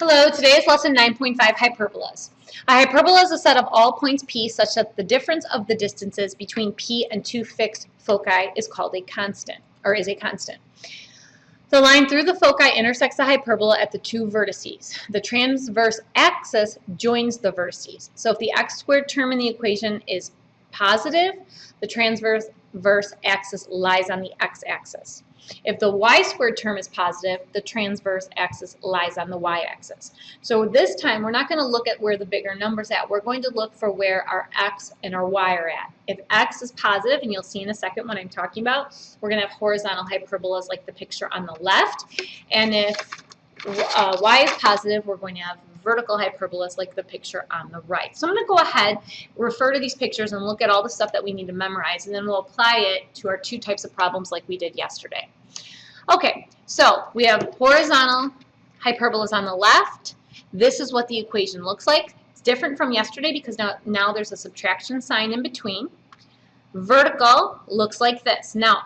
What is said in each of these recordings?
Hello, today is lesson 9.5, hyperbolas. A hyperbola is a set of all points P such that the difference of the distances between P and two fixed foci is called a constant, or is a constant. The line through the foci intersects the hyperbola at the two vertices. The transverse axis joins the vertices. So if the x squared term in the equation is positive, the transverse axis lies on the x-axis. If the y squared term is positive, the transverse axis lies on the y-axis. So this time, we're not going to look at where the bigger number's at. We're going to look for where our x and our y are at. If x is positive, and you'll see in a second what I'm talking about, we're going to have horizontal hyperbolas like the picture on the left. And if y is positive, we're going to have vertical hyperbolas like the picture on the right. So I'm going to go ahead, refer to these pictures, and look at all the stuff that we need to memorize, and then we'll apply it to our two types of problems like we did yesterday. Okay, so we have horizontal hyperbolas on the left. This is what the equation looks like. It's different from yesterday because now there's a subtraction sign in between. Vertical looks like this. Now,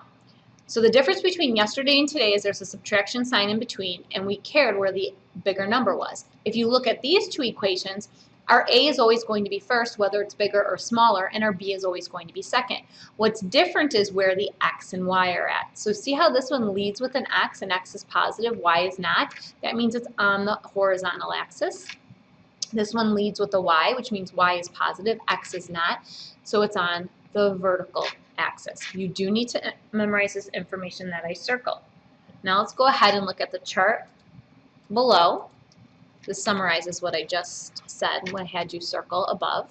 so the difference between yesterday and today is there's a subtraction sign in between, and we cared where the bigger number was. If you look at these two equations, our A is always going to be first, whether it's bigger or smaller, and our B is always going to be second. What's different is where the x and y are at. So see how this one leads with an x, and x is positive, y is not? That means it's on the horizontal axis. This one leads with a y, which means y is positive, x is not. So it's on the vertical axis. You do need to memorize this information that I circled. Now let's go ahead and look at the chart below. This summarizes what I just said when I had you circle above.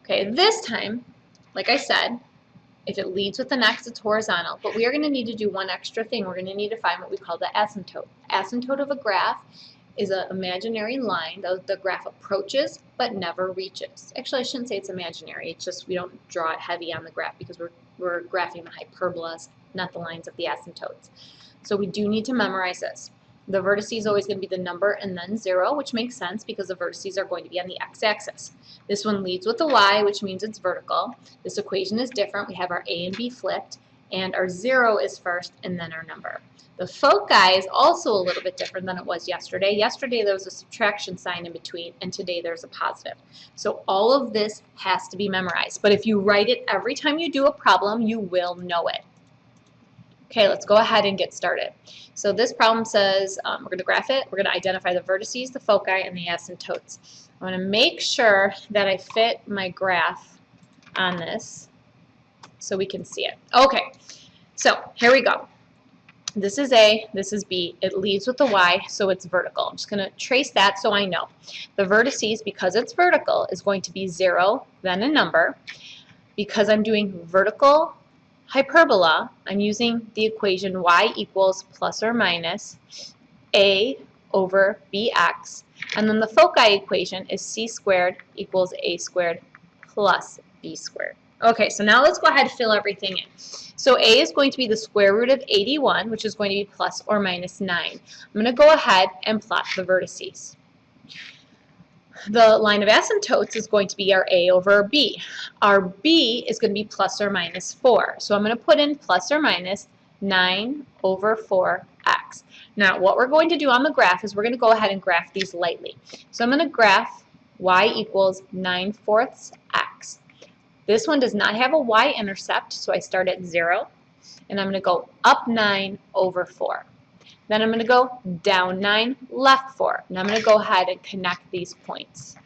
Okay, this time, like I said, if it leads with an x, it's horizontal. But we are going to need to do one extra thing. We're going to need to find what we call the asymptote. Asymptote of a graph is an imaginary line that the graph approaches but never reaches. Actually, I shouldn't say it's imaginary. It's just we don't draw it heavy on the graph because we're graphing the hyperbolas, not the lines of the asymptotes. So we do need to memorize this. The vertices is always going to be the number and then 0, which makes sense because the vertices are going to be on the x-axis. This one leads with a y, which means it's vertical. This equation is different. We have our a and b flipped, and our 0 is first and then our number. The foci is also a little bit different than it was yesterday. Yesterday there was a subtraction sign in between, and today there's a positive. So all of this has to be memorized. But if you write it every time you do a problem, you will know it. Okay, let's go ahead and get started. So this problem says we're going to graph it. We're going to identify the vertices, the foci, and the asymptotes. I'm going to make sure that I fit my graph on this so we can see it. Okay, so here we go. This is A, this is B. It leads with the Y, so it's vertical. I'm just going to trace that so I know. The vertices, because it's vertical, is going to be 0, then a number. Because I'm doing vertical hyperbola, I'm using the equation y equals plus or minus a over bx, and then the foci equation is c squared equals a squared plus b squared. Okay, so now let's go ahead and fill everything in. So a is going to be the square root of 81, which is going to be plus or minus 9. I'm going to go ahead and plot the vertices. The line of asymptotes is going to be our a over our b. Our b is going to be plus or minus 4. So I'm going to put in plus or minus 9 over 4x. Now what we're going to do on the graph is we're going to go ahead and graph these lightly. So I'm going to graph y equals 9/4 x. This one does not have a y-intercept, so I start at 0. And I'm going to go up 9 over 4. Then I'm going to go down 9, left 4. And I'm going to go ahead and connect these points.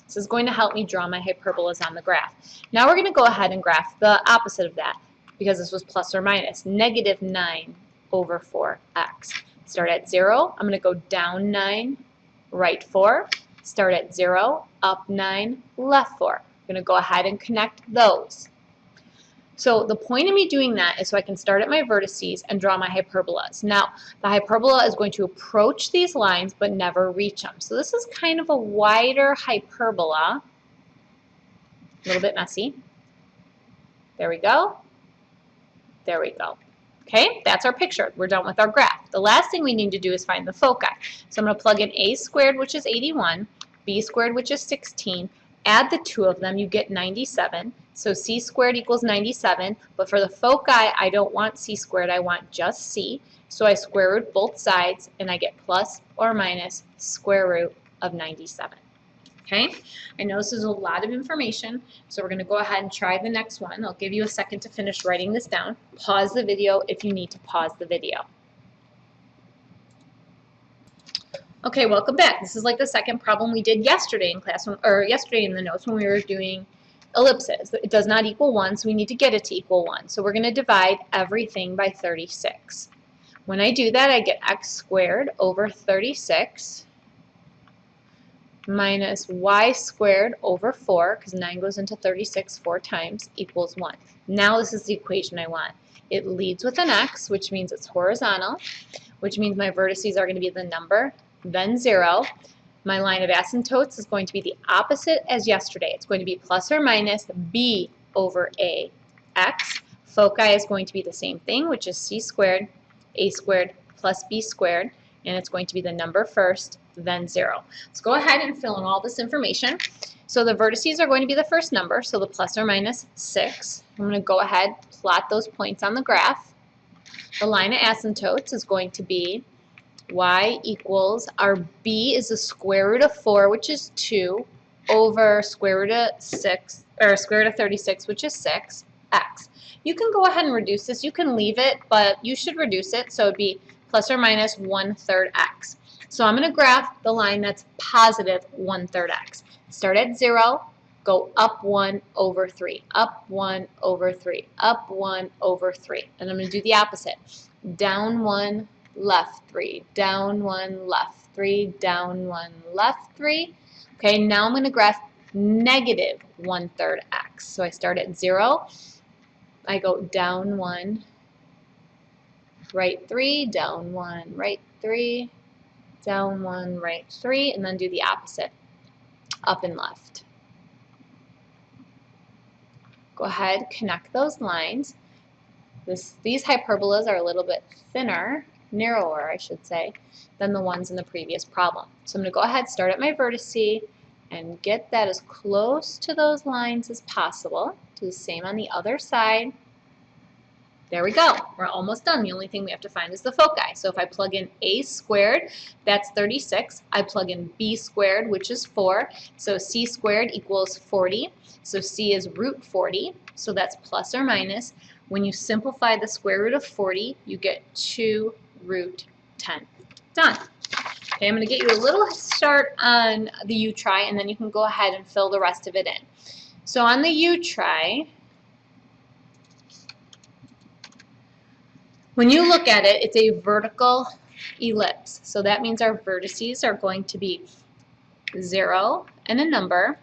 This is going to help me draw my hyperbolas on the graph. Now we're going to go ahead and graph the opposite of that, because this was plus or minus, negative 9 over 4x. Start at 0. I'm going to go down 9, right 4. Start at 0, up 9, left 4. I'm going to go ahead and connect those. So the point of me doing that is so I can start at my vertices and draw my hyperbolas. Now, the hyperbola is going to approach these lines but never reach them. So this is kind of a wider hyperbola. A little bit messy. There we go. There we go. Okay, that's our picture. We're done with our graph. The last thing we need to do is find the foci. So I'm going to plug in a squared, which is 81, b squared, which is 16. Add the two of them, you get 97. So c squared equals 97, but for the foci, I don't want c squared, I want just c. So I square root both sides, and I get plus or minus square root of 97. Okay, I know this is a lot of information, so we're going to go ahead and try the next one. I'll give you a second to finish writing this down. Pause the video if you need to pause the video. Okay, welcome back. This is like the second problem we did yesterday in class, or yesterday in the notes when we were doing ellipses. It does not equal 1, so we need to get it to equal 1. So we're going to divide everything by 36. When I do that, I get x squared over 36 minus y squared over 4, because 9 goes into 36 4 times, equals 1. Now this is the equation I want. It leads with an x, which means it's horizontal, which means my vertices are going to be the number, then 0. My line of asymptotes is going to be the opposite as yesterday. It's going to be plus or minus b over a x. Foci is going to be the same thing, which is c squared, a squared plus b squared, and it's going to be the number first, then 0. Let's go ahead and fill in all this information. So the vertices are going to be the first number, so the plus or minus 6. I'm going to go ahead, plot those points on the graph. The line of asymptotes is going to be y equals, our b is the square root of 4, which is 2, over square root of 6, or square root of 36, which is 6, x. You can go ahead and reduce this. You can leave it, but you should reduce it, so it would be plus or minus 1/3 x. So I'm going to graph the line that's positive 1/3 x. Start at 0, go up 1 over 3, up 1 over 3, up 1 over 3. And I'm going to do the opposite. Down 1, left 3, down 1, left 3, down 1, left 3. Okay, now I'm going to graph negative 1/3 x. So I start at 0, I go down 1, right 3, down 1, right 3, down 1, right 3, and then do the opposite, up and left. Go ahead, connect those lines. These hyperbolas are a little bit thinner, narrower I should say, than the ones in the previous problem. So I'm going to go ahead, start at my vertice, and get that as close to those lines as possible. Do the same on the other side. There we go. We're almost done. The only thing we have to find is the foci. So if I plug in a squared, that's 36. I plug in b squared, which is 4. So c squared equals 40. So c is root 40. So that's plus or minus. When you simplify the square root of 40, you get 2 root 10. Done. Okay, I'm going to get you a little start on the U-try, and then you can go ahead and fill the rest of it in. So on the U-try, when you look at it, it's a vertical ellipse. So that means our vertices are going to be 0 and a number.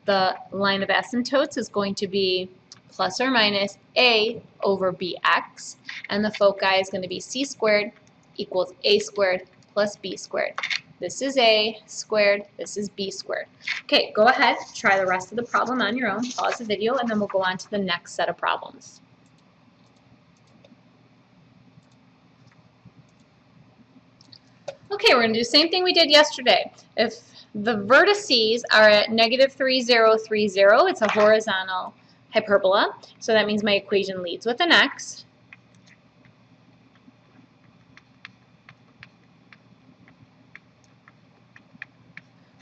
The line of asymptotes is going to be plus or minus a over bx. And the foci is going to be c squared equals a squared plus b squared. This is a squared, this is b squared. Okay, go ahead, try the rest of the problem on your own. Pause the video, and then we'll go on to the next set of problems. Okay, we're going to do the same thing we did yesterday. If the vertices are at negative 3, 0, 3, 0, it's a horizontal hyperbola. So that means my equation leads with an x.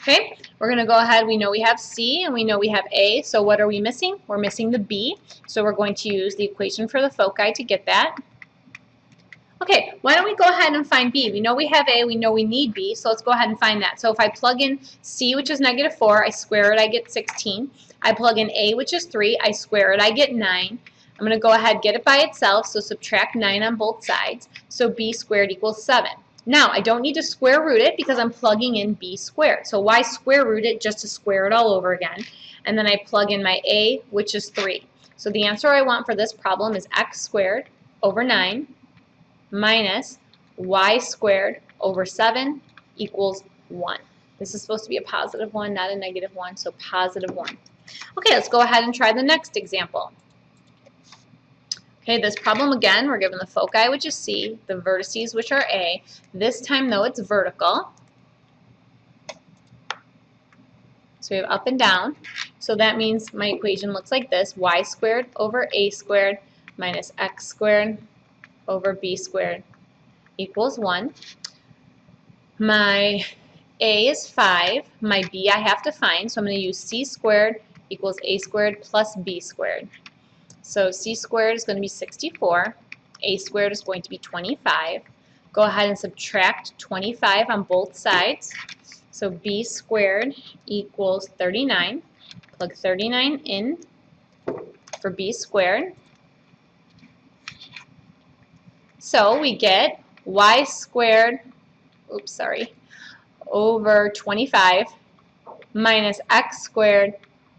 Okay, we're going to go ahead. We know we have c and we know we have a. So what are we missing? We're missing the b. So we're going to use the equation for the foci to get that. Okay, why don't we go ahead and find b? We know we have a, we know we need b, so let's go ahead and find that. So if I plug in c, which is negative 4, I square it, I get 16. I plug in a, which is 3, I square it, I get 9. I'm going to go ahead and get it by itself, so subtract 9 on both sides. So b squared equals 7. Now, I don't need to square root it because I'm plugging in b squared. So why square root it? Just to square it all over again. And then I plug in my a, which is 3. So the answer I want for this problem is x squared over 9 minus y squared over 7 equals 1. This is supposed to be a positive 1, not a negative 1, so positive 1. Okay, let's go ahead and try the next example. Okay, this problem again, we're given the foci, which is c, the vertices, which are a. This time, though, it's vertical. So we have up and down. So that means my equation looks like this: y squared over a squared minus x squared over b squared equals 1. My a is 5. My b I have to find, so I'm going to use c squared equals a squared plus b squared. So c squared is going to be 64. A squared is going to be 25. Go ahead and subtract 25 on both sides. So b squared equals 39. Plug 39 in for b squared. So we get y squared, over 25 minus x squared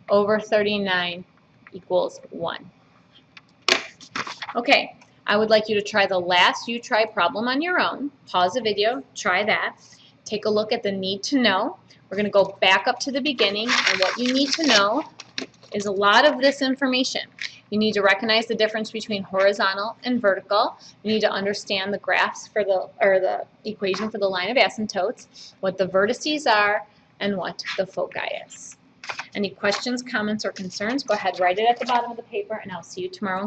over 39 equals 1. Okay, I would like you to try the last you try problem on your own. Pause the video, try that. Take a look at the need to know. We're going to go back up to the beginning, and what you need to know is a lot of this information. You need to recognize the difference between horizontal and vertical. You need to understand the graphs for the equation for the line of asymptotes, what the vertices are, and what the foci is. Any questions, comments, or concerns, go ahead, write it at the bottom of the paper, and I'll see you tomorrow.